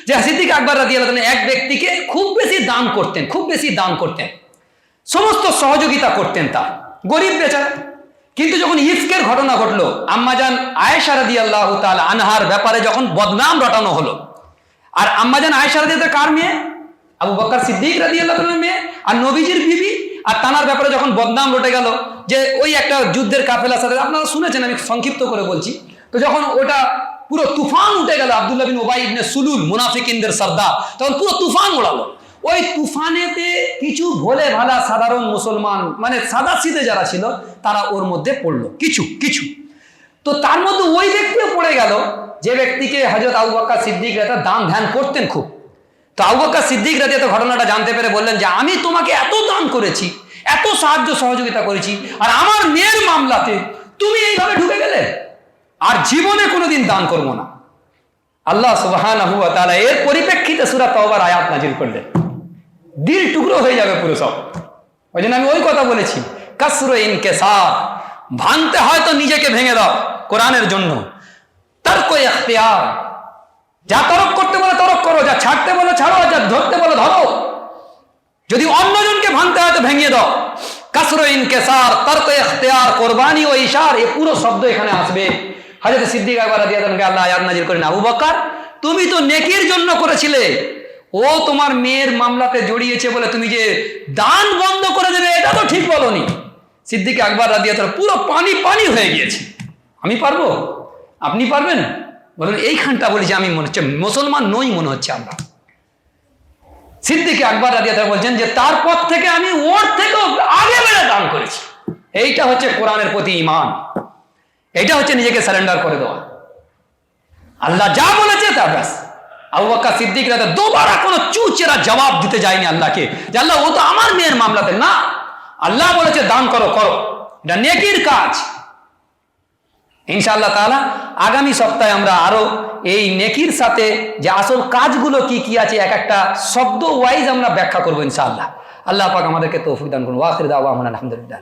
Speaker 2: যে সিদ্দিক আকবর রাদিয়াল্লাহু তাআলা এক ব্যক্তিকে খুব বেশি দান করতেন, খুব বেশি দান করতেন, সমস্ত সহযোগিতা করতেন তার, গরিব বেচারা। কিন্তু যখন ইফকের ঘটনা ঘটলো, আম্মাজান আয়েশা রাদিয়াল্লাহু তাআলা আনহার ব্যাপারে যখন বদনাম রটানো হলো, আর আম্মাজান আয়েশা রাদিয়াল্লাহু তাআলা কার মেয়ে, আবু বকর সিদ্দিক রাদিয়াল্লাহু তাআলার মেয়ে, আর নবীজির বিবি, আর তানার ব্যাপারে যখন বদনাম রটে গেল যে ওই একটা যুদ্ধের কাফেলার সাথে, আপনারা শুনেছেন, আমি সংক্ষিপ্ত করে বলছি। তো যখন ওটা পুরো তুফান উঠে গেল, আব্দুল্লাহ বিন উবাই ইবনে সুলুল মুনাফিকিনদের সর্দার, তখন পুরো তুফান উড়ালো। ওই তুফানেতে কিছু ভোলে ভালা সাধারণ মুসলমান, মানে সাদা সিধে যারা ছিল, তারা ওর মধ্যে পড়লো কিছু কিছু। তো তার মধ্যে ওই ব্যক্তিও পড়ে গেল যে ব্যক্তিকে হযরত আবু বকর সিদ্দিক রাদিয়াল্লাহু দান ধ্যান করতেন খুব। তো আবু বকর সিদ্দিক রাদিয়াল্লাহু ঘটনাটা জানতে পেরে বললেন যে আমি তোমাকে এত দান করেছি, এত সাহায্য সহযোগিতা করেছি, আর আমার মেয়ের মামলাতে তুমি এইভাবে ঢুকে গেলে, আর জীবনে কোনোদিন দান করবো না। আল্লাহ সুবহানাহু ওয়া তাআলা এর পরিপ্রেক্ষিতে সূরা তাওবার আয়াত নাযিল করলেন। দিল টুকরো হয়ে যাবে পুরো সব। ওই জন্য আমি ওই কথা বলেছি, কাসরু ইনকিসার, ভাঙতে হয় তো নিজেকে ভেঙে দাও কোরআনের জন্য। তারক ইখতিয়ার, যা তরক করতে বলে তরক করো, যা ছাড়তে বলে ছাড়ো, যা ধরতে বলে ধরো। যদি অন্যজনকে ভাঙতে হয় তো ভেঙে দাও। কাসরু ইনকিসার, তারক ইখতিয়ার, কুরবানি ও ইশার, এই পুরো শব্দ এখানে আসবে। হযরত সিদ্দিক আকবর রাদিয়াল্লাহু আনহু আল্লাহ আয়াত নাযিল করেন, আবু বকর তুমি তো নেকির জন্য করেছিলে, ও তোমার মেয়ের মামলাতে জড়িয়েছে বলে তুমি যে দান বন্ধ করে দেবে, এটা তো ঠিক বলনি। সিদ্দিক আকবর রাদিয়াল্লাহু আনহু পুরো পানি পানি হয়ে গিয়েছে। আমি পারবো, আপনি পারবেন? বলেন এইখানটা বলি যে আমি মনে হচ্ছে মুসলমান নই, মনে হচ্ছে আমরা। সিদ্দিক আকবর রাদিয়াল্লাহু আনহু বলছেন যে তারপর থেকে আমি ওর থেকেও আগে বেড়ে দান করেছি। এইটা হচ্ছে কোরআনের প্রতি ঈমান, এটা হচ্ছে নিজেকে সারেন্ডার করে দেওয়া। আল্লাহ যা বলেছে তা ব্যাস। আবু বকর সিদ্দিক রাদিয়াল্লাহু দুবারা কোনো চুচেরা জবাব দিতে যায়নি আল্লাহকে যে আল্লাহ ও তো আমার মেয়ের মামলাতে না, আল্লাহ বলেছে দান করো, করো, এটা নেকির কাজ। ইনশাআল্লাহ তাআলা আগামী সপ্তাহে আমরা আরো এই নেকির সাথে যে আসল কাজগুলো কি কি আছে এক একটা শব্দ ওয়াইজ আমরা ব্যাখ্যা করবো ইনশাআল্লাহ। আল্লাহ পাক আমাদেরকে তৌফিক দান করুন। ওয়া আখির দাওয়ানা আলহামদুলিল্লাহ।